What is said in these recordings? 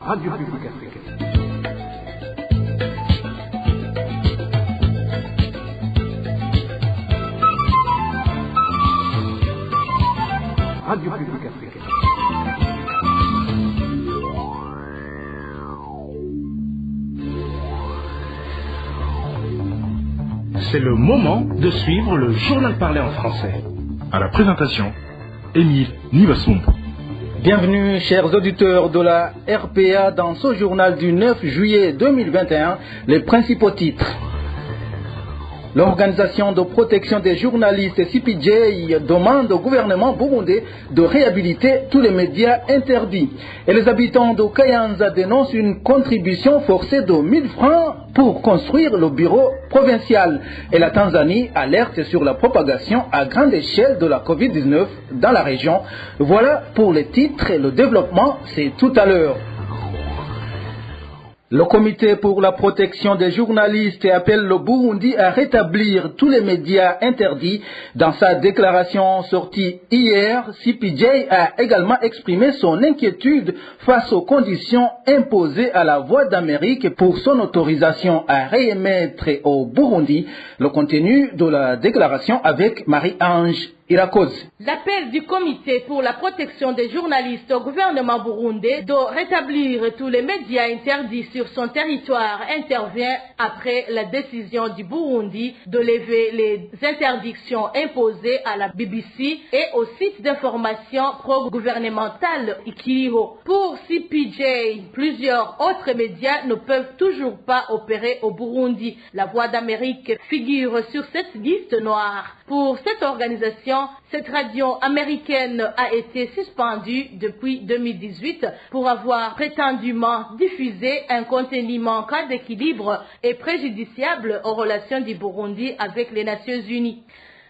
Radio Publique Africaine. Radio Publique Africaine. C'est le moment de suivre le journal parlé en français. À la présentation, Émile Nivasoum. Bienvenue, chers auditeurs de la RPA, dans ce journal du 9 juillet 2021, les principaux titres. L'organisation de protection des journalistes CPJ demande au gouvernement burundais de réhabiliter tous les médias interdits. Et les habitants de Kayanza dénoncent une contribution forcée de 1000 francs pour construire le bureau provincial. Et la Tanzanie alerte sur la propagation à grande échelle de la Covid-19 dans la région. Voilà pour les titres et le développement, c'est tout à l'heure. Le comité pour la protection des journalistes appelle le Burundi à rétablir tous les médias interdits. Dans sa déclaration sortie hier, CPJ a également exprimé son inquiétude face aux conditions imposées à la Voix d'Amérique pour son autorisation à réémettre au Burundi. Le contenu de la déclaration avec Marie-Ange Irakoze. L'appel du comité pour la protection des journalistes au gouvernement burundais de rétablir tous les médias interdits sur son territoire intervient après la décision du Burundi de lever les interdictions imposées à la BBC et au site d'information pro-gouvernemental Ikiriho. Pour CPJ, plusieurs autres médias ne peuvent toujours pas opérer au Burundi. La Voix d'Amérique figure sur cette liste noire. Pour cette organisation, cette radio américaine a été suspendue depuis 2018 pour avoir prétendument diffusé un contenu manquant d'équilibre et préjudiciable aux relations du Burundi avec les Nations Unies.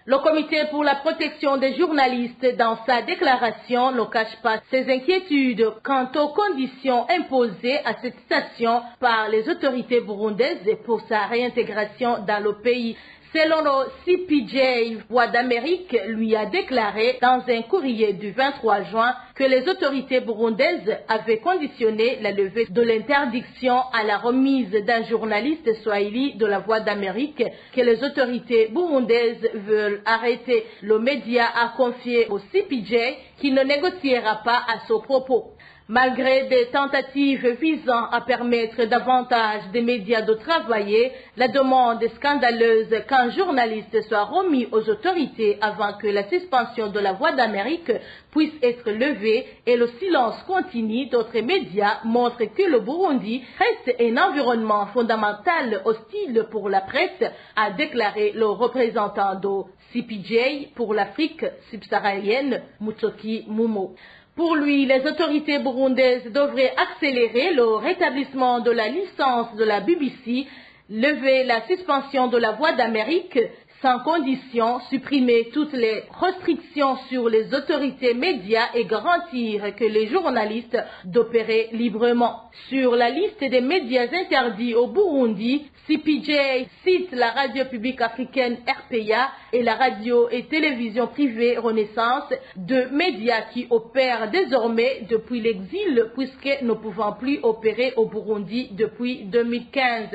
Le comité pour la protection des journalistes, dans sa déclaration, ne cache pas ses inquiétudes quant aux conditions imposées à cette station par les autorités burundaises pour sa réintégration dans le pays. Selon le CPJ, Voix d'Amérique lui a déclaré dans un courrier du 23 juin que les autorités burundaises avaient conditionné la levée de l'interdiction à la remise d'un journaliste swahili de la Voix d'Amérique que les autorités burundaises veulent arrêter. Le média a confié au CPJ qui ne négociera pas à ce propos. Malgré des tentatives visant à permettre davantage des médias de travailler, la demande scandaleuse qu'un journaliste soit remis aux autorités avant que la suspension de la Voix d'Amérique puisse être levée et le silence continu d'autres médias montre que le Burundi reste un environnement fondamental hostile pour la presse, a déclaré le représentant de CPJ pour l'Afrique subsaharienne, Mutsoki Mumo. Pour lui, les autorités burundaises devraient accélérer le rétablissement de la licence de la BBC, lever la suspension de la Voix d'Amérique sans condition, supprimer toutes les restrictions sur les autorités médias et garantir que les journalistes d'opérer librement. Sur la liste des médias interdits au Burundi, CPJ cite la radio publique africaine RPA et la radio et télévision privée Renaissance, deux médias qui opèrent désormais depuis l'exil puisque ne pouvant plus opérer au Burundi depuis 2015.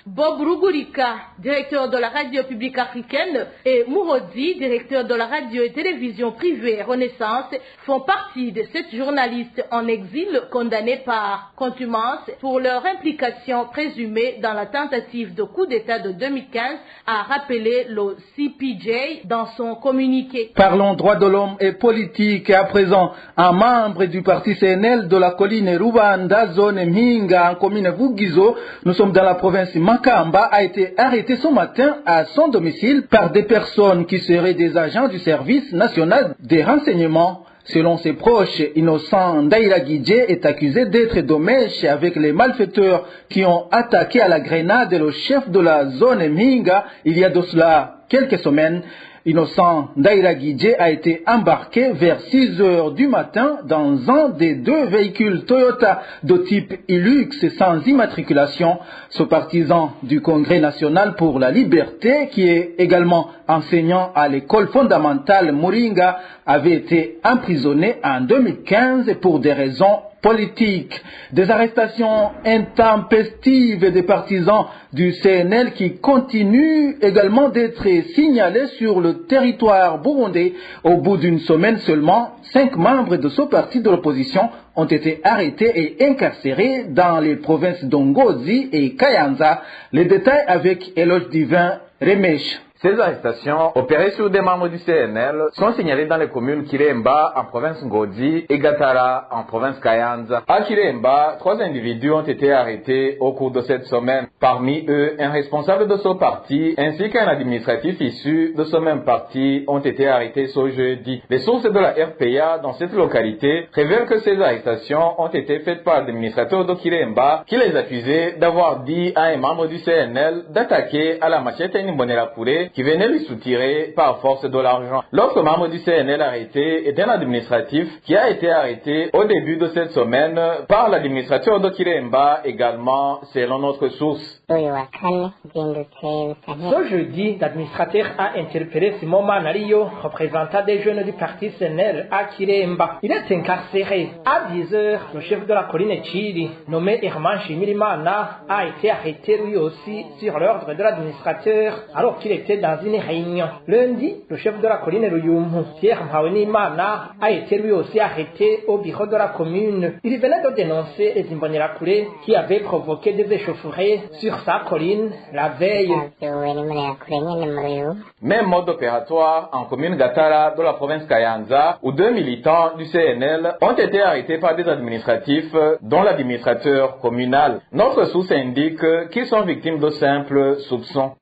Bob Rugurika, directeur de la radio publique africaine, et Mourodi, directeur de la radio et télévision privée Renaissance, font partie de sept journalistes en exil condamnés par contumace pour leur implication présumée dans la tentative de coup d'État de 2015, a rappelé le CPJ dans son communiqué. Parlons droits de l'homme et politique. Et à présent, un membre du parti CNL de la colline Rubanda, zone Mhinga, en commune Vugizo, nous sommes dans la province Makamba, a été arrêté ce matin à son domicile par des personnes qui seraient des agents du service national des renseignements. Selon ses proches, Innocent Ndairagidje est accusé d'être de mèche avec les malfaiteurs qui ont attaqué à la grenade le chef de la zone Mhinga il y a de cela quelques semaines. Innocent Ndairagidje a été embarqué vers 6 heures du matin dans un des deux véhicules Toyota de type Hilux sans immatriculation. Ce partisan du Congrès national pour la liberté, qui est également enseignant à l'école fondamentale Moringa, avait été emprisonné en 2015 pour des raisons politique. Des arrestations intempestives des partisans du CNL qui continuent également d'être signalés sur le territoire burundais. Au bout d'une semaine seulement, 5 membres de ce parti de l'opposition ont été arrêtés et incarcérés dans les provinces d'Ongozi et Kayanza. Les détails avec Éloge Divin Remesh. Ces arrestations, opérées sur des membres du CNL, sont signalées dans les communes Kiremba en province Ngodi et Gatara en province Kayanza. À Kiremba, 3 individus ont été arrêtés au cours de cette semaine. Parmi eux, un responsable de ce parti ainsi qu'un administratif issu de ce même parti ont été arrêtés ce jeudi. Les sources de la RPA dans cette localité révèlent que ces arrestations ont été faites par l'administrateur de Kiremba qui les accusait d'avoir dit à un membre du CNL d'attaquer à la machette Nimbonera-Kouré qui venait lui soutirer par force de l'argent. L'autre membre du CNL arrêté est un administratif qui a été arrêté au début de cette semaine par l'administrateur de Kiremba également, selon notre source. Ce jeudi, l'administrateur a interpellé Simon Manario, représentant des jeunes du parti CNL à Kiremba. Il est incarcéré. À 10h, le chef de la colline Chili, nommé Herman Shimirimana, a été arrêté lui aussi sur l'ordre de l'administrateur alors qu'il était dans une réunion. Lundi, le chef de la colline Ruyumu, Pierre Mhawenimana, a été lui aussi arrêté au bureau de la commune. Il venait de dénoncer les Imbonerakure qui avaient provoqué des échauffourées sur sa colline la veille. Même mode opératoire en commune Gatara de la province Kayanza, où 2 militants du CNL ont été arrêtés par des administratifs, dont l'administrateur communal. Notre source indique qu'ils sont victimes de simples soupçons.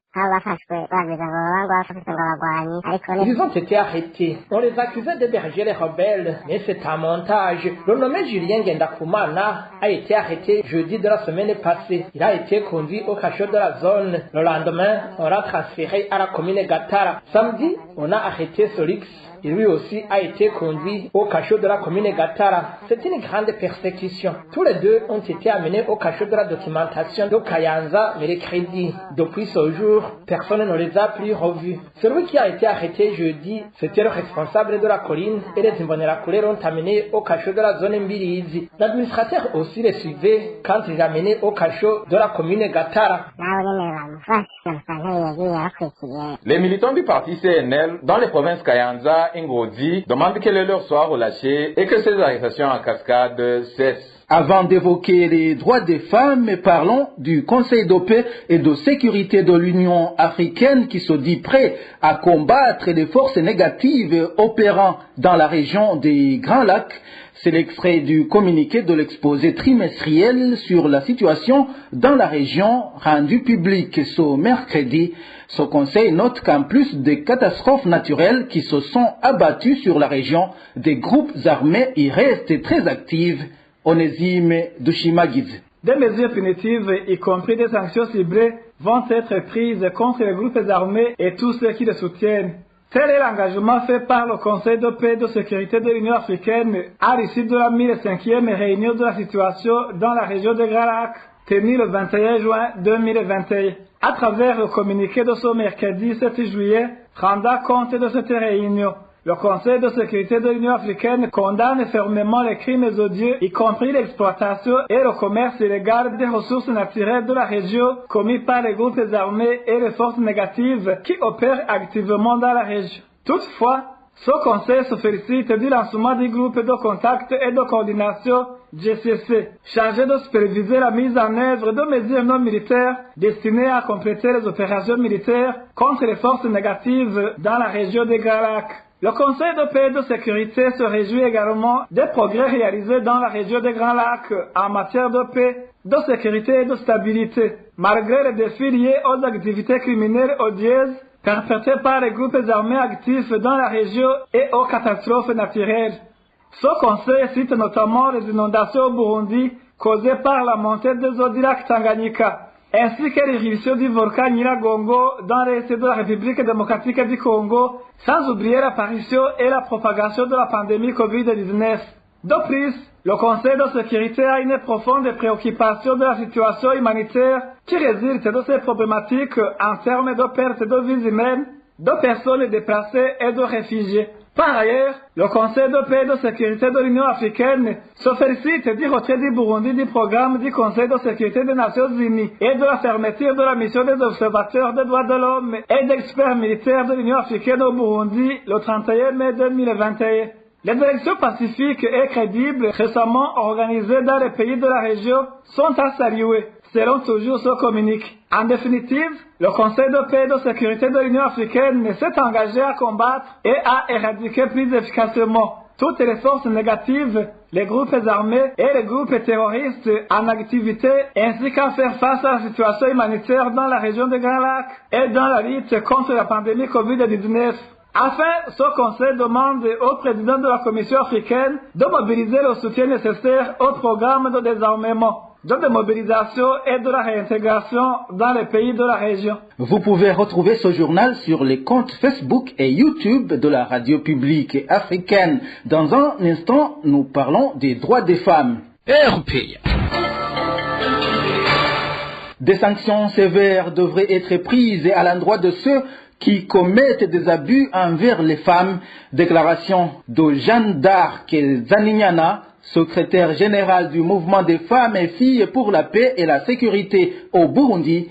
Ils ont été arrêtés. On les accusait d'héberger les rebelles, mais c'est un montage. Le nommé Julien Gendakumana a été arrêté jeudi de la semaine passée. Il a été conduit au cachot de la zone. Le lendemain, on l'a transféré à la commune Gatara. Samedi, on a arrêté Solix. Et lui aussi a été conduit au cachot de la commune Gatara. C'est une grande persécution. Tous les deux ont été amenés au cachot de la documentation de Kayanza mercredi. Depuis ce jour, personne ne les a plus revus. Celui qui a été arrêté jeudi, c'était le responsable de la colline et les Imbonerakure l'ont amené au cachot de la zone Mbirizi. L'administrateur aussi les suivait quand il l'amenait au cachot de la commune Gatara. Les militants du parti CNL dans les provinces Kayanza Ngodi demande que les leurs soient relâchés et que ces arrestations en cascade cessent. Avant d'évoquer les droits des femmes, parlons du Conseil de paix et de sécurité de l'Union africaine qui se dit prêt à combattre les forces négatives opérant dans la région des Grands Lacs. C'est l'extrait du communiqué de l'exposé trimestriel sur la situation dans la région rendu public ce mercredi. Ce conseil note qu'en plus des catastrophes naturelles qui se sont abattues sur la région, des groupes armés y restent très actifs. Onésime Dushimagiz. Des mesures punitives, y compris des sanctions ciblées, vont être prises contre les groupes armés et tous ceux qui les soutiennent. Tel est l'engagement fait par le Conseil de paix et de sécurité de l'Union africaine à l'issue de la 1005e réunion de la situation dans la région de Grands Lacs, tenue le 21 juin 2021. À travers le communiqué de ce mercredi 7 juillet, rendant compte de cette réunion, le Conseil de sécurité de l'Union africaine condamne fermement les crimes odieux, y compris l'exploitation et le commerce illégal des ressources naturelles de la région commis par les groupes armés et les forces négatives qui opèrent activement dans la région. Toutefois, ce Conseil se félicite du lancement du groupe de contact et de coordination GCC, chargé de superviser la mise en œuvre de mesures non militaires destinées à compléter les opérations militaires contre les forces négatives dans la région des Grands Lacs. Le Conseil de paix et de sécurité se réjouit également des progrès réalisés dans la région des Grands Lacs en matière de paix, de sécurité et de stabilité, malgré les défis liés aux activités criminelles odieuses perpétrées par les groupes armés actifs dans la région et aux catastrophes naturelles. Ce conseil cite notamment les inondations au Burundi causées par la montée des eaux du lac Tanganyika, ainsi que l'éruption du volcan Nyiragongo dans l'est de la République démocratique du Congo, sans oublier l'apparition et la propagation de la pandémie Covid-19. De plus, le Conseil de sécurité a une profonde préoccupation de la situation humanitaire qui résulte de ces problématiques en termes de perte de vies humaines, de personnes déplacées et de réfugiés. Par ailleurs, le Conseil de paix et de sécurité de l'Union africaine se félicite du retrait du Burundi du programme du Conseil de sécurité des Nations Unies et de la fermeture de la mission des observateurs des droits de l'homme et d'experts militaires de l'Union africaine au Burundi le 31 mai 2021. Les élections pacifiques et crédibles récemment organisées dans les pays de la région sont à saluer, selon toujours ce communiqué. En définitive, le Conseil de paix et de sécurité de l'Union africaine s'est engagé à combattre et à éradiquer plus efficacement toutes les forces négatives, les groupes armés et les groupes terroristes en activité, ainsi qu'à faire face à la situation humanitaire dans la région des Grands Lacs et dans la lutte contre la pandémie Covid-19. Enfin, ce Conseil demande au président de la Commission africaine de mobiliser le soutien nécessaire au programme de désarmement, de démobilisation et de la réintégration dans les pays de la région. Vous pouvez retrouver ce journal sur les comptes Facebook et YouTube de la radio publique africaine. Dans un instant, nous parlons des droits des femmes. RPA. Des sanctions sévères devraient être prises à l'endroit de ceux qui commettent des abus envers les femmes. Déclaration de Jeanne d'Arc Zaninyana, secrétaire générale du mouvement des femmes et filles pour la paix et la sécurité au Burundi.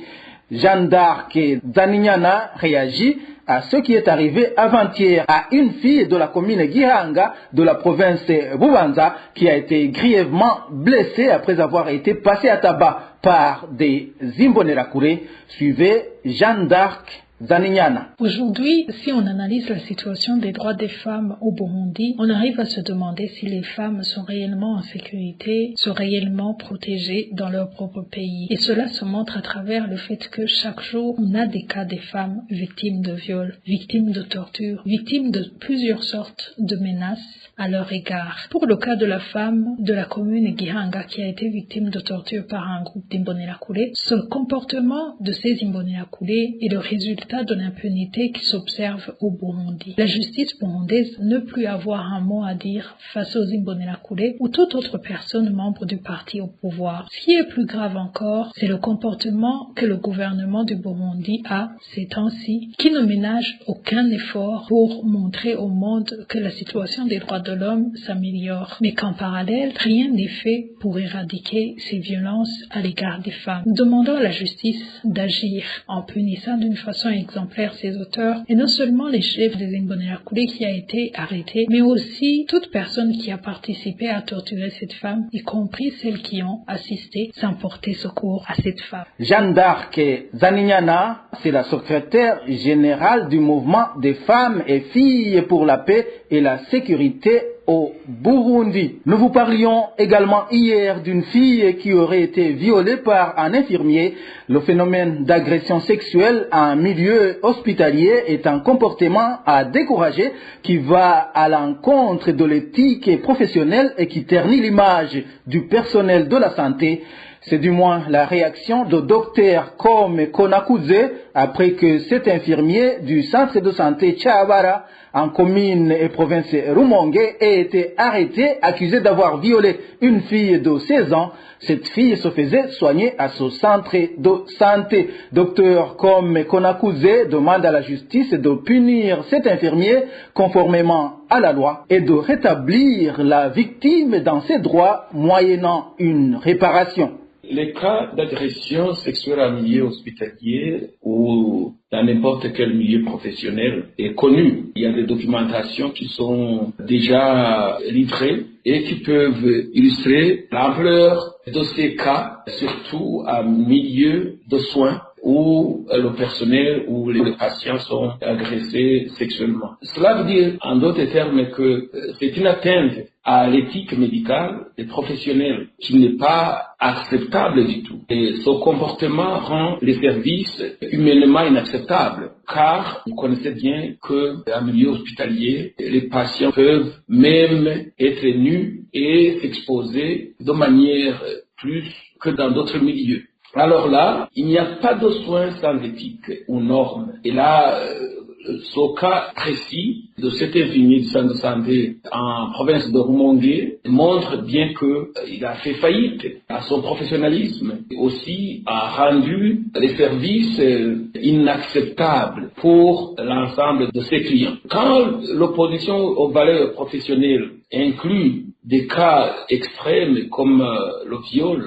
Jeanne d'Arc Zaninyana réagit à ce qui est arrivé avant-hier à une fille de la commune Gihanga de la province Bubanza qui a été grièvement blessée après avoir été passée à tabac par des Imbonerakure. Suivez Jeanne d'Arc Zaninyana. Aujourd'hui, si on analyse la situation des droits des femmes au Burundi, on arrive à se demander si les femmes sont réellement en sécurité, sont réellement protégées dans leur propre pays. Et cela se montre à travers le fait que chaque jour, on a des cas des femmes victimes de viols, victimes de torture, victimes de plusieurs sortes de menaces à leur égard. Pour le cas de la femme de la commune Gihanga qui a été victime de torture par un groupe d'Imbonerakure, ce comportement de ces Imbonerakure est le résultat de l'impunité qui s'observe au Burundi. La justice burundaise ne plus avoir un mot à dire face aux Imbonerakure ou toute autre personne membre du parti au pouvoir. Ce qui est plus grave encore, c'est le comportement que le gouvernement du Burundi a ces temps-ci, qui ne ménage aucun effort pour montrer au monde que la situation des droits de l'homme s'améliore, mais qu'en parallèle, rien n'est fait pour éradiquer ces violences à l'égard des femmes. Nous demandons à la justice d'agir en punissant d'une façon exemplaire ces auteurs, et non seulement les chefs des Imbonerakure qui a été arrêté, mais aussi toute personne qui a participé à torturer cette femme, y compris celles qui ont assisté sans porter secours à cette femme. Jeanne d'Arc Zaninyana, c'est la secrétaire générale du mouvement des femmes et filles pour la paix et la sécurité au Burundi. Nous vous parlions également hier d'une fille qui aurait été violée par un infirmier. Le phénomène d'agression sexuelle en milieu hospitalier est un comportement à décourager qui va à l'encontre de l'éthique professionnelle et qui ternit l'image du personnel de la santé. C'est du moins la réaction de Dr Comme Konakuze après que cet infirmier du centre de santé Chabara en commune et province Rumonge ait été arrêté, accusé d'avoir violé une fille de 16 ans. Cette fille se faisait soigner à ce centre de santé. Dr Comme Konakuze demande à la justice de punir cet infirmier conformément à la loi et de rétablir la victime dans ses droits moyennant une réparation. Les cas d'agression sexuelle en milieu hospitalier ou dans n'importe quel milieu professionnel est connu. Il y a des documentations qui sont déjà livrées et qui peuvent illustrer l'ampleur de ces cas, surtout en milieu de soins où le personnel ou les patients sont agressés sexuellement. Cela veut dire, en d'autres termes, que c'est une atteinte à l'éthique médicale des professionnels qui n'est pas acceptable du tout. Et ce comportement rend les services humainement inacceptables, car vous connaissez bien qu'en milieu hospitalier, les patients peuvent même être nus et s'exposer de manière plus que dans d'autres milieux. Alors là, il n'y a pas de soins sans éthique ou normes. Et là, ce cas précis de cet infirmier du centre de santé en province de Rumongue montre bien qu'il a fait faillite à son professionnalisme et aussi a rendu les services inacceptables pour l'ensemble de ses clients. Quand l'opposition aux valeurs professionnelles inclut des cas extrêmes comme le viol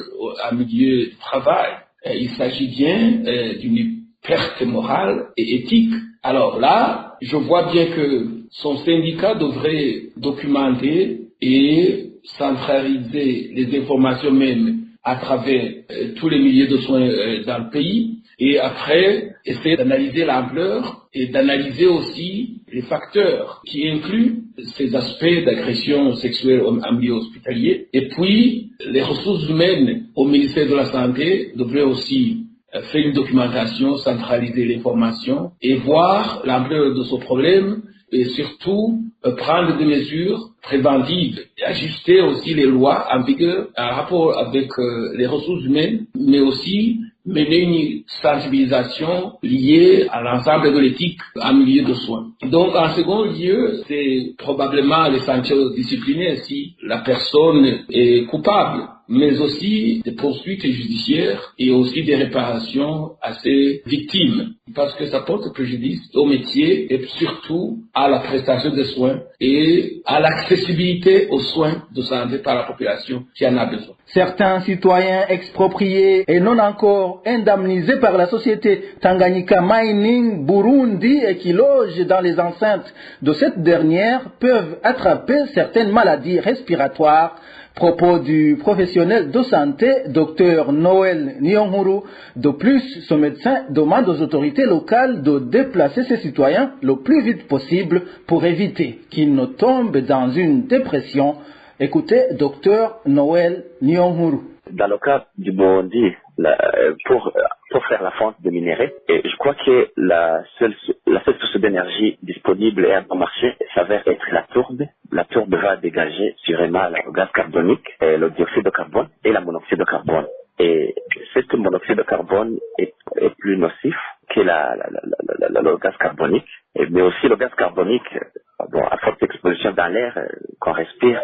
en milieu de travail, il s'agit bien d'une perte morale et éthique. Alors là, je vois bien que son syndicat devrait documenter et centraliser les informations même à travers tous les milieux de soins dans le pays et après essayer d'analyser l'ampleur et d'analyser aussi les facteurs qui incluent ces aspects d'agression sexuelle en milieu hospitalier. Et puis, les ressources humaines au ministère de la Santé devraient aussi faire une documentation, centraliser l'information et voir l'ampleur de ce problème et surtout prendre des mesures préventives et ajuster aussi les lois en vigueur en rapport avec les ressources humaines, mais aussi mener une sensibilisation liée à l'ensemble de l'éthique en milieu de soins. Donc, en second lieu, c'est probablement les sanctions disciplinaires si la personne est coupable, mais aussi des poursuites judiciaires et aussi des réparations à ses victimes, parce que ça porte préjudice au métier et surtout à la prestation des soins et à l'accessibilité aux soins de santé par la population qui en a besoin. Certains citoyens expropriés et non encore indemnisés par la société Tanganyika Mining Burundi et qui logent dans les enceintes de cette dernière peuvent attraper certaines maladies respiratoires. Propos du professionnel de santé, Dr Noël Nyonghuru. De plus, ce médecin demande aux autorités locales de déplacer ces citoyens le plus vite possible pour éviter qu'ils ne tombent dans une dépression. Écoutez Dr Noël Nyonghuru. Dans le cas du Burundi, pour faire la fonte de minerais, et je crois que la seule source d'énergie disponible et à bon marché s'avère être la tourbe. La tourbe va dégager sûrement le gaz carbonique, le dioxyde de carbone et la monoxyde de carbone. Et cette monoxyde de carbone est plus nocif que le gaz carbonique, mais aussi le gaz carbonique, à forte exposition dans l'air qu'on respire,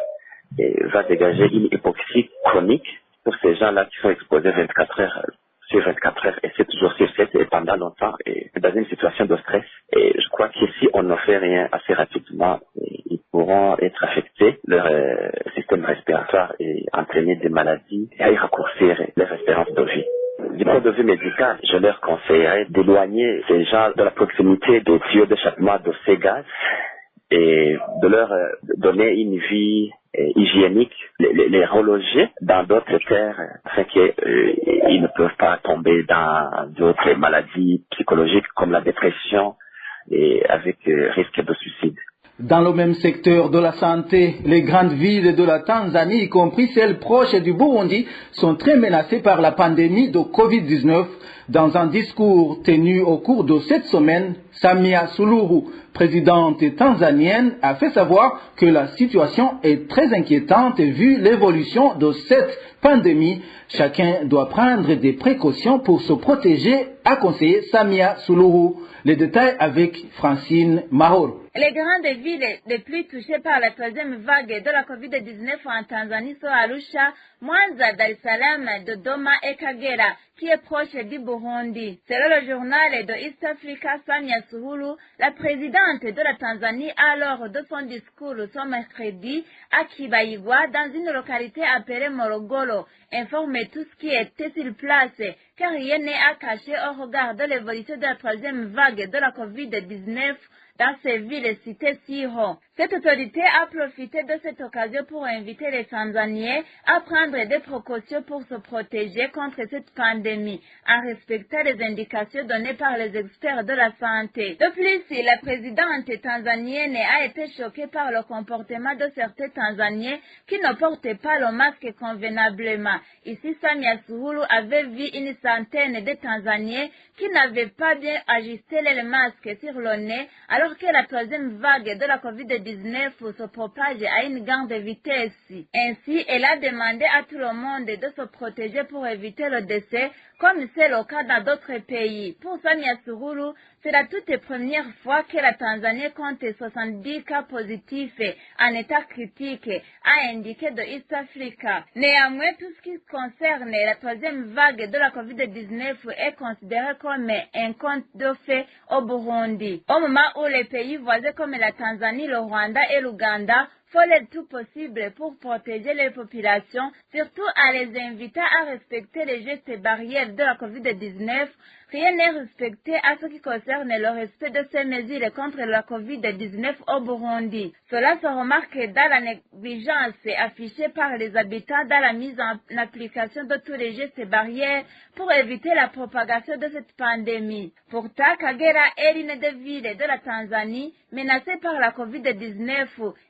va dégager une hypoxie chronique pour ces gens-là qui sont exposés 24 heures sur 24 heures et 7 jours sur 7 et pendant longtemps et dans une situation de stress. Et je crois que si on ne fait rien assez rapidement, ils pourront être affectés, leur système respiratoire et entraîner des maladies et y raccourcir leur espérance de vie. Du point de vue médical, je leur conseillerais d'éloigner ces gens de la proximité des tuyaux d'échappement de ces gaz et de leur donner une vie hygiénique, les reloger dans d'autres terres afin qu'ils ne peuvent pas tomber dans d'autres maladies psychologiques comme la dépression et avec risque de suicide. Dans le même secteur de la santé, les grandes villes de la Tanzanie, y compris celles proches du Burundi, sont très menacées par la pandémie de Covid-19. Dans un discours tenu au cours de cette semaine, Samia Suluhu, présidente tanzanienne, a fait savoir que la situation est très inquiétante vu l'évolution de cette pandémie. Chacun doit prendre des précautions pour se protéger, a conseillé Samia Suluhu. Les détails avec Francine Mahoro. Les grandes villes les plus touchées par la troisième vague de la Covid-19 en Tanzanie sont Arusha, Mwanza, Dar es Salaam, Dodoma et Kagera, qui est proche du Burundi. Selon le journal de East Africa, Samia Suluhu, la présidente de la Tanzanie, a lors de son discours ce mercredi à Kibaigwa, dans une localité appelée Morogoro, informé tout ce qui était sur place, car rien n'est à cacher au regard de l'évolution de la troisième vague de la Covid-19 dans ces villes citées si haut. Cette autorité a profité de cette occasion pour inviter les Tanzaniens à prendre des précautions pour se protéger contre cette pandémie, en respectant les indications données par les experts de la santé. De plus, la présidente tanzanienne a été choquée par le comportement de certains Tanzaniens qui ne portaient pas le masque convenablement. Ici, Samia Suluhu avait vu une centaines de Tanzaniens qui n'avaient pas bien ajusté les masques sur le nez alors que la troisième vague de la COVID-19 se propage à une grande vitesse. Ainsi, elle a demandé à tout le monde de se protéger pour éviter le décès, comme c'est le cas dans d'autres pays. Pour Samia Sururu, c'est la toute première fois que la Tanzanie compte 70 cas positifs en état critique, a indiqué de East Africa. Néanmoins, tout ce qui concerne la troisième vague de la COVID-19 est considéré comme un conte de fait au Burundi. Au moment où les pays voisins comme la Tanzanie, le Rwanda et l'Ouganda font le tout possible pour protéger les populations, surtout à les inviter à respecter les gestes barrières de la COVID-19. Rien n'est respecté à ce qui concerne le respect de ces mesures contre la COVID-19 au Burundi. Cela se remarque dans la négligence affichée par les habitants dans la mise en application de tous les gestes barrières pour éviter la propagation de cette pandémie. Pourtant, Kagera est l'une des villes de la Tanzanie menacée par la COVID-19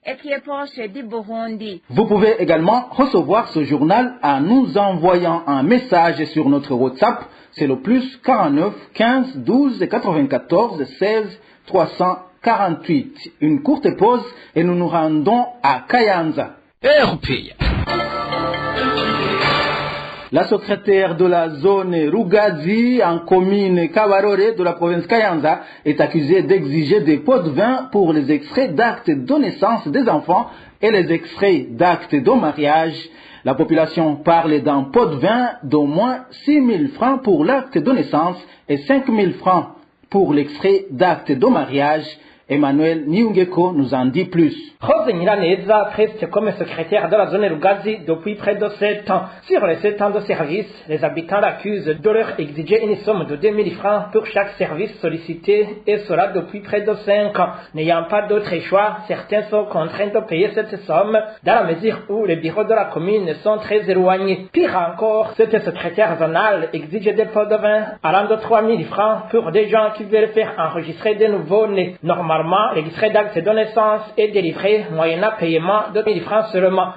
et qui est proche du Burundi. Vous pouvez également recevoir ce journal en nous envoyant un message sur notre WhatsApp. C'est le plus 49 15 12 94 16 348. Une courte pause et nous nous rendons à Kayanza. RPA. La secrétaire de la zone Rugazi en commune Kabarore de la province Kayanza est accusée d'exiger des pots de vin pour les extraits d'actes de naissance des enfants et les extraits d'actes de mariage. La population parle d'un pot de vin d'au moins 6 000 francs pour l'acte de naissance et 5 000 francs pour l'extrait d'acte de mariage. Emmanuel Niungeko nous en dit plus. Rose Nyiraneza reste comme secrétaire de la zone Rugazi depuis près de 7 ans. Sur les 7 ans de service, les habitants l'accusent de leur exiger une somme de 2 000 francs pour chaque service sollicité, et cela depuis près de 5 ans. N'ayant pas d'autre choix, certains sont contraints de payer cette somme dans la mesure où les bureaux de la commune sont très éloignés. Pire encore, cette secrétaire zonale exige des pots de vin allant de 3 000 francs pour des gens qui veulent faire enregistrer des nouveaux-nés. Normalement, l'extrait d'acte de naissance est délivré moyennant paiement de 1 000 francs seulement.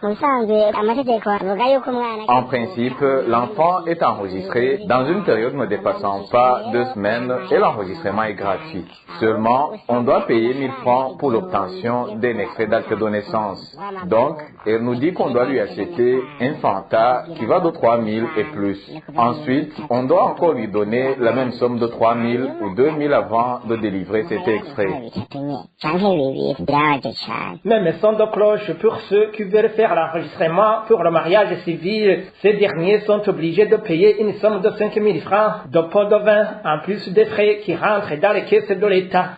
En principe, l'enfant est enregistré dans une période ne dépassant pas 2 semaines et l'enregistrement est gratuit. Seulement, on doit payer 1 000 francs pour l'obtention d'un extrait d'acte de naissance. Donc, elle nous dit qu'on doit lui acheter un Fanta qui va de 3 000 et plus. Ensuite, on doit encore lui donner la même somme de 3 000 ou 2 000 avant de délivrer cet extrait. Même son de cloche pour ceux qui veulent faire l'enregistrement pour le mariage civil. Ces derniers sont obligés de payer une somme de 5 000 francs de pot de vin, en plus des frais qui rentrent dans les caisses de l'État.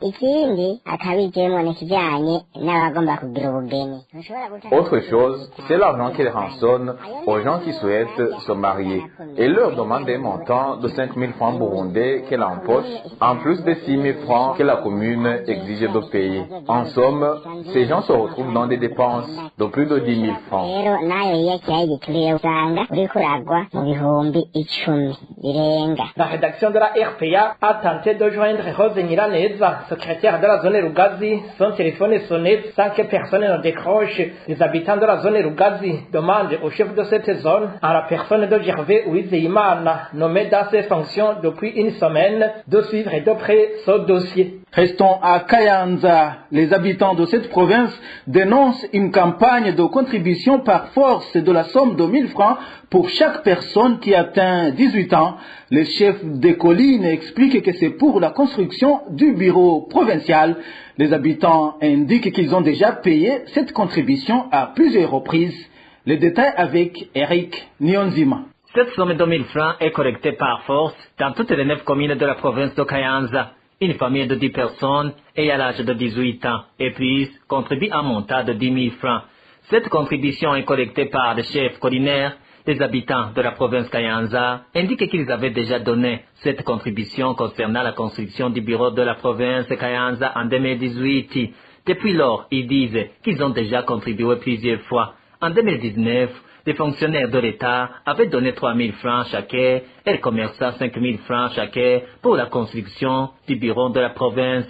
Autre chose, c'est l'argent qu'ils rançonnent aux gens qui souhaitent se marier et leur demande un montant de 5 000 francs burundais qu'elle empoche, en plus des 6 000 francs que la commune exige de payer. En somme, ces gens se retrouvent dans des dépenses de plus de 10 000 francs. La rédaction de la RPA a tenté de joindre Rose Nyiraneza, secrétaire de la zone Rugazi. Son téléphone est sonné sans que personne ne décroche. Les habitants de la zone Rugazi demandent au chef de cette zone, à la personne de Gervais Uwizeyimana, nommé dans ses fonctions depuis une semaine, de suivre de près ce dossier. Restons à Kayanza. Les habitants de cette province dénoncent une campagne de contribution par force de la somme de 1 000 francs pour chaque personne qui atteint 18 ans. Le chef des collines explique que c'est pour la construction du bureau provincial. Les habitants indiquent qu'ils ont déjà payé cette contribution à plusieurs reprises. Les détails avec Eric Nyonzima. Cette somme de 1 000 francs est collectée par force dans toutes les 9 communes de la province de Kayanza. Une famille de 10 personnes et à l'âge de 18 ans et plus contribue un montant de 10 000 francs. Cette contribution est collectée par les chefs collinaires. Les habitants de la province Kayanza indiquent qu'ils avaient déjà donné cette contribution concernant la construction du bureau de la province Kayanza en 2018. Depuis lors, ils disent qu'ils ont déjà contribué plusieurs fois. En 2019, les fonctionnaires de l'État avaient donné 3 000 francs chacun et les commerçants 5 000 francs chacun pour la construction du bureau de la province.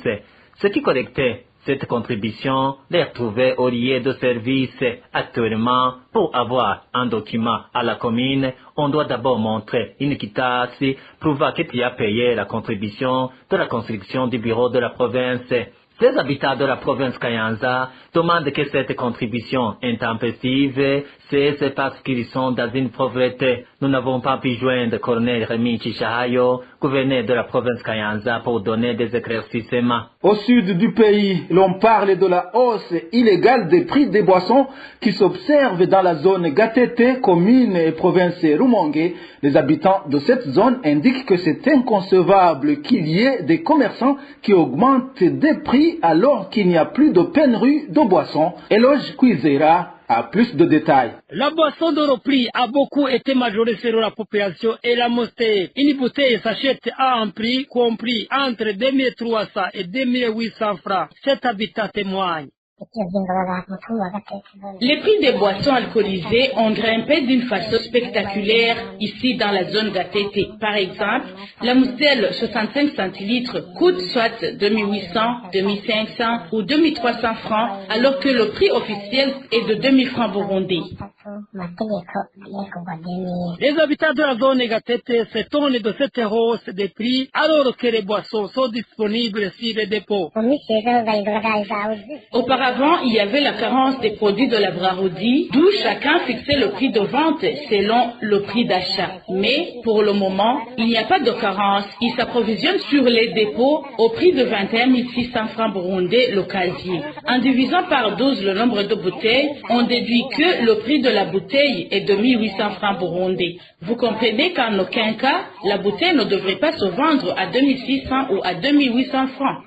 Ce qui collectait Cette contribution les retrouvait au lieu de service. Actuellement, pour avoir un document à la commune, on doit d'abord montrer une quittance prouvant que tu as payé la contribution de la construction du bureau de la province. Les habitants de la province Kayanza demandent que cette contribution intempestive cesse parce qu'ils sont dans une pauvreté. Nous n'avons pas pu joindre Colonel Rémi Chichahayo, gouverneur de la province Kayanza, pour donner des éclaircissements. Au sud du pays, l'on parle de la hausse illégale des prix des boissons qui s'observe dans la zone Gatete, commune et province Rumongue. Les habitants de cette zone indiquent que c'est inconcevable qu'il y ait des commerçants qui augmentent des prix alors qu'il n'y a plus de pénurie de boissons. Eloge Kwizera a plus de détails. La boisson de prix a beaucoup été majorée selon la population et la mosté. Une bouteille s'achète à un prix compris entre 2300 et 2800 francs. Cet habitat témoigne. Les prix des boissons alcoolisées ont grimpé d'une façon spectaculaire ici dans la zone Gatete. Par exemple, la Moselle 65 centilitres coûte soit 2800, 2500 ou 2300 francs, alors que le prix officiel est de 2000 francs burundais. Les habitants de la zone Gatete s'étonnent de cette hausse des prix alors que les boissons sont disponibles sur les dépôts. Auparavant, il y avait la carence des produits de la Braroudi, d'où chacun fixait le prix de vente selon le prix d'achat. Mais pour le moment, il n'y a pas de carence. Ils s'approvisionnent sur les dépôts au prix de 21 600 francs burundais le casier. En divisant par 12 le nombre de bouteilles, on déduit que le prix de la bouteille est de 1800 francs burundais. Vous comprenez qu'en aucun cas, la bouteille ne devrait pas se vendre à 2600 ou à 2800 francs.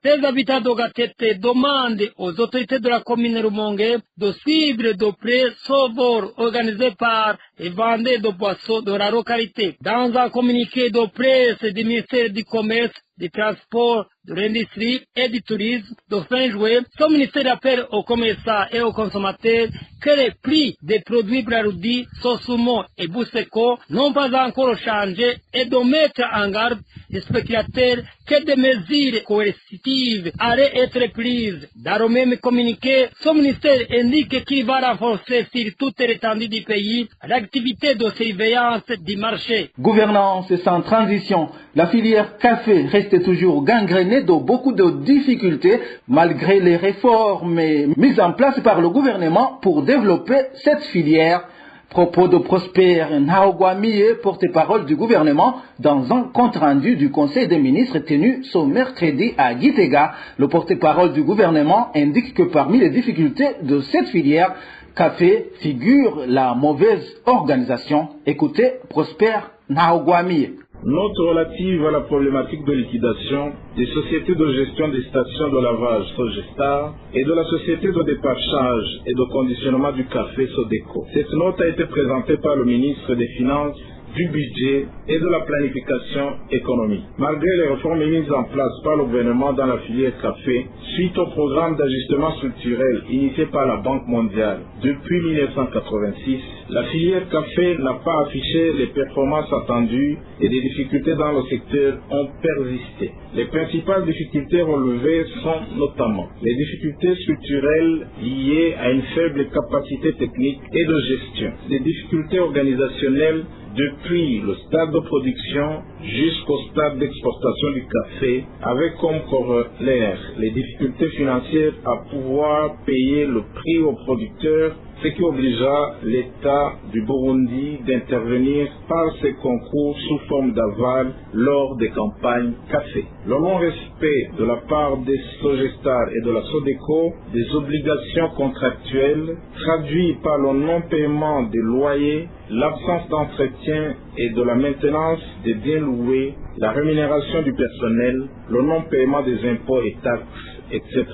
Les habitants de Gatete demandent aux autorités de la commune Rumongue de suivre de près ce vol organisé par les vendeurs de boissons de la localité. Dans un communiqué de presse du ministère du Commerce, du Transport, de l'Industrie et du Tourisme de fin juillet, ce ministère appelle aux commerçants et aux consommateurs que les prix des produits Braroudi, Sosumo et Bousseko n'ont pas encore changé et de mettre en garde les spéculateurs que des mesures coercitives allaient être prises. Dans le même communiqué, ce ministère indique qu'il va renforcer sur toute l'étendue du pays l'activité de surveillance du marché. Gouvernance sans transition. La filière café reste toujours gangrénée de beaucoup de difficultés malgré les réformes mises en place par le gouvernement pour développer cette filière. Propos de Prosper Nahogwamiye, porte-parole du gouvernement, dans un compte-rendu du Conseil des ministres tenu ce mercredi à Gitega. Le porte-parole du gouvernement indique que parmi les difficultés de cette filière café figure la mauvaise organisation. Écoutez Prosper Nahogwamiye. Note relative à la problématique de liquidation des sociétés de gestion des stations de lavage Sogestar et de la société de déparchage et de conditionnement du café Sodeco. Cette note a été présentée par le ministre des Finances, du budget et de la planification économique. Malgré les réformes mises en place par le gouvernement dans la filière café, suite au programme d'ajustement structurel initié par la Banque mondiale depuis 1986, la filière café n'a pas affiché les performances attendues et des difficultés dans le secteur ont persisté. Les principales difficultés relevées sont notamment les difficultés structurelles liées à une faible capacité technique et de gestion, les difficultés organisationnelles depuis le stade de production jusqu'au stade d'exportation du café, avec comme corollaire les difficultés financières à pouvoir payer le prix aux producteurs, ce qui obligea l'État du Burundi d'intervenir par ses concours sous forme d'aval lors des campagnes café. Le non-respect de la part des Sogestar et de la Sodeco des obligations contractuelles traduit par le non-paiement des loyers, l'absence d'entretien et de la maintenance des biens loués, la rémunération du personnel, le non-paiement des impôts et taxes, etc.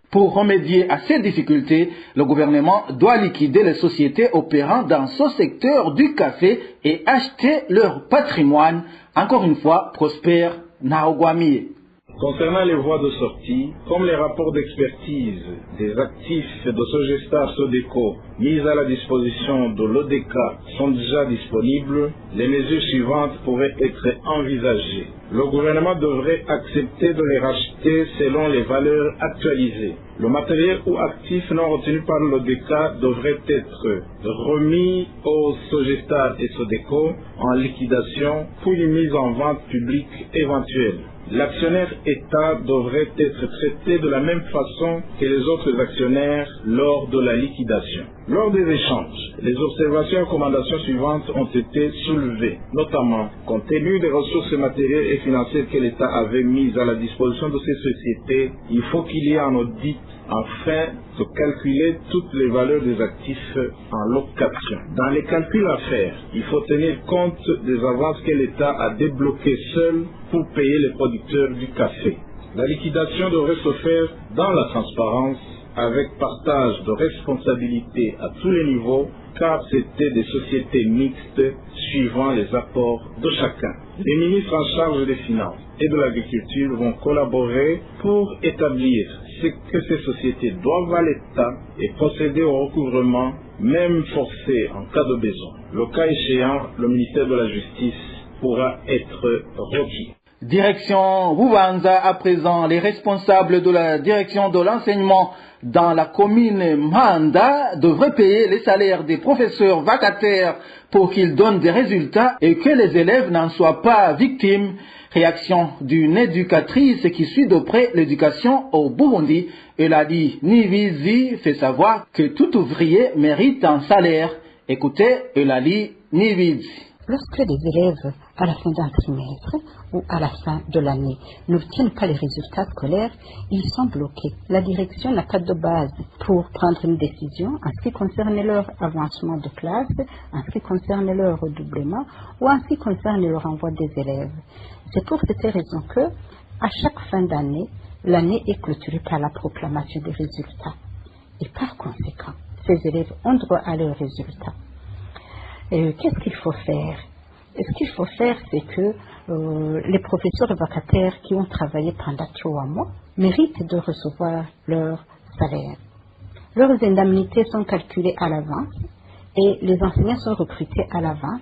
Pour remédier à ces difficultés, le gouvernement doit liquider les sociétés opérant dans ce secteur du café et acheter leur patrimoine. Encore une fois, Prosper Nahogwamiye. Concernant les voies de sortie, comme les rapports d'expertise des actifs de Sogestar Sodeco mis à la disposition de l'ODK sont déjà disponibles, les mesures suivantes pourraient être envisagées. Le gouvernement devrait accepter de les racheter selon les valeurs actualisées. Le matériel ou actif non retenu par l'ODK devrait être remis aux Sogestar et Sodeco en liquidation pour une mise en vente publique éventuelle. L'actionnaire État devrait être traité de la même façon que les autres actionnaires lors de la liquidation. Lors des échanges, les observations et recommandations suivantes ont été soulevées, notamment compte tenu des ressources matérielles et financières que l'État avait mises à la disposition de ces sociétés, il faut qu'il y ait un audit afin de calculer toutes les valeurs des actifs en location. Dans les calculs à faire, il faut tenir compte des avances que l'État a débloquées seul pour payer les producteurs du café. La liquidation devrait se faire dans la transparence, avec partage de responsabilités à tous les niveaux, car c'était des sociétés mixtes suivant les apports de chacun. Les ministres en charge des finances et de l'agriculture vont collaborer pour établir ce que ces sociétés doivent à l'État et procéder au recouvrement, même forcé en cas de besoin. Le cas échéant, le ministère de la Justice pourra être requis. Direction Bubanza, à présent, les responsables de la direction de l'enseignement dans la commune Manda devraient payer les salaires des professeurs vacataires pour qu'ils donnent des résultats et que les élèves n'en soient pas victimes. Réaction d'une éducatrice qui suit de près l'éducation au Burundi. Eladi Nivizi fait savoir que tout ouvrier mérite un salaire. Écoutez Eladi Nivizi. Lorsque les élèves, à la fin d'un trimestre ou à la fin de l'année, n'obtiennent pas les résultats scolaires, ils sont bloqués. La direction n'a pas de base pour prendre une décision en ce qui concerne leur avancement de classe, en ce qui concerne leur redoublement ou en ce qui concerne le renvoi des élèves. C'est pour cette raison que, à chaque fin d'année, l'année est clôturée par la proclamation des résultats. Et par conséquent, ces élèves ont droit à leurs résultats. Qu'est-ce qu'il faut faire? Ce qu'il faut faire, c'est que les professeurs vacataires qui ont travaillé pendant 3 mois méritent de recevoir leur salaire. Leurs indemnités sont calculées à l'avance et les enseignants sont recrutés à l'avance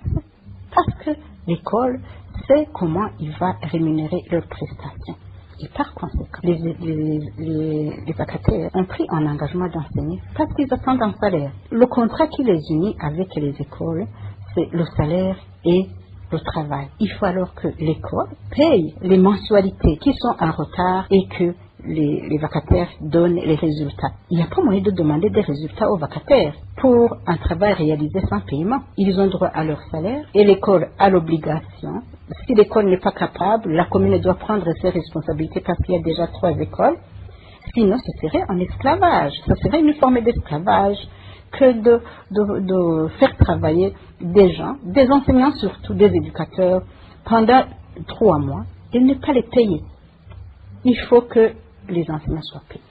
parce que l'école sait comment il va rémunérer leurs prestations. Et par conséquent, les vacataires ont pris un engagement d'enseigner parce qu'ils attendent un salaire. Le contrat qui les unit avec les écoles, c'est le salaire et le travail. Il faut alors que l'école paye les mensualités qui sont en retard et que les vacataires donnent les résultats. Il n'y a pas moyen de demander des résultats aux vacataires pour un travail réalisé sans paiement. Ils ont droit à leur salaire et l'école a l'obligation. Si l'école n'est pas capable, la commune doit prendre ses responsabilités parce qu'il y a déjà 3 écoles. Sinon, ce serait un esclavage. Ce serait une forme d'esclavage que de faire travailler des gens, des enseignants surtout, des éducateurs, pendant 3 mois et ne pas les payer. Il faut que les enseignants soient payés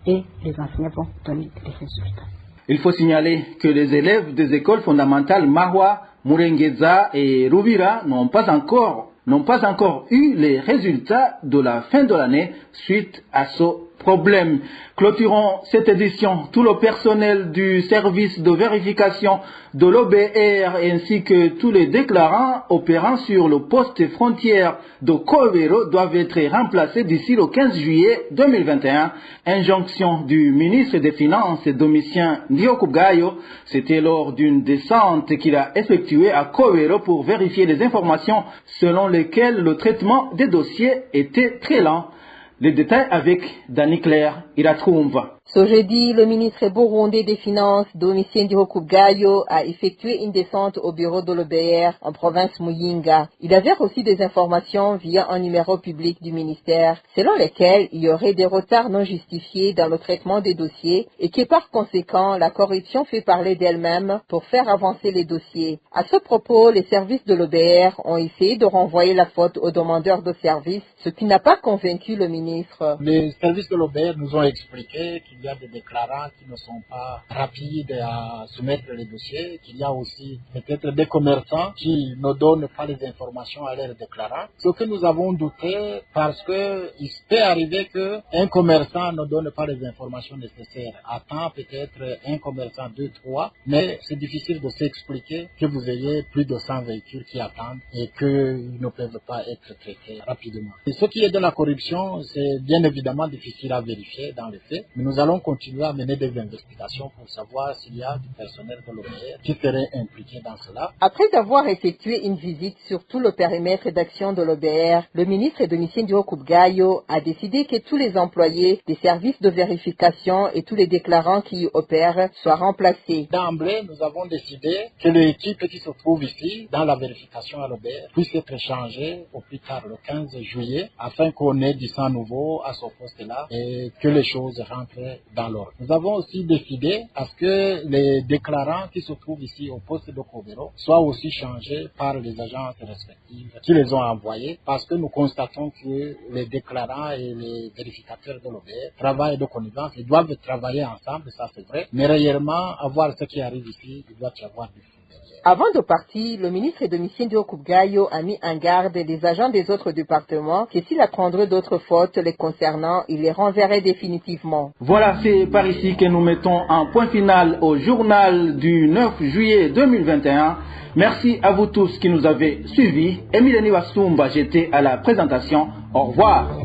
et les enseignants vont donner les résultats. Il faut signaler que les élèves des écoles fondamentales Mahwa, Murengeza et Rubira n'ont pas encore eu les résultats de la fin de l'année suite à ce problème. Clôturons cette édition. Tout le personnel du service de vérification de l'OBR ainsi que tous les déclarants opérant sur le poste frontière de Kobero doivent être remplacés d'ici le 15 juillet 2021. Injonction du ministre des Finances Domitien Ndiokugayo. C'était lors d'une descente qu'il a effectuée à Kobero pour vérifier les informations selon lesquelles le traitement des dossiers était très lent. Les détails avec Dani Claire Iratrumva. Ce jeudi, le ministre burundais des Finances, Domitien Ndiokugayo, a effectué une descente au bureau de l'OBR en province Muyinga. Il avait reçu des informations via un numéro public du ministère, selon lesquelles il y aurait des retards non justifiés dans le traitement des dossiers et que par conséquent, la corruption fait parler d'elle-même pour faire avancer les dossiers. À ce propos, les services de l'OBR ont essayé de renvoyer la faute aux demandeurs de services, ce qui n'a pas convaincu le ministre. Les services de l'OBR nous ont expliqué qu'il y a des déclarants qui ne sont pas rapides à soumettre les dossiers, qu'il y a aussi peut-être des commerçants qui ne donnent pas les informations à leurs déclarants. Ce que nous avons douté parce que il peut arriver qu'un commerçant ne donne pas les informations nécessaires. Attend peut-être un commerçant 2, 3, mais c'est difficile de s'expliquer que vous ayez plus de 100 véhicules qui attendent et qu'ils ne peuvent pas être traités rapidement. Et ce qui est de la corruption, c'est bien évidemment difficile à vérifier dans les faits, mais nous allons continuer à mener des investigations pour savoir s'il y a du personnel de l'OBR qui serait impliqué dans cela. Après avoir effectué une visite sur tout le périmètre d'action de l'OBR, le ministre Domitien Ndihokubwayo a décidé que tous les employés des services de vérification et tous les déclarants qui y opèrent soient remplacés. D'emblée, nous avons décidé que l'équipe qui se trouve ici, dans la vérification à l'OBR, puisse être changée au plus tard le 15 juillet, afin qu'on ait du sang nouveau à ce poste-là et que les choses rentrent dans l'ordre. Nous avons aussi décidé à ce que les déclarants qui se trouvent ici au poste de Kobero soient aussi changés par les agences respectives qui les ont envoyés, parce que nous constatons que les déclarants et les vérificateurs de l'OBR travaillent de connivence. Ils doivent travailler ensemble, ça c'est vrai, mais réellement, avoir ce qui arrive ici, il doit y avoir du fou. Avant de partir, le ministre Domitien Ndihokubwayo a mis en garde les agents des autres départements que s'il apprendrait d'autres fautes les concernant, il les renverrait définitivement. Voilà, c'est par ici que nous mettons un point final au journal du 9 juillet 2021. Merci à vous tous qui nous avez suivis. Emile Niwasumba, j'étais à la présentation. Au revoir.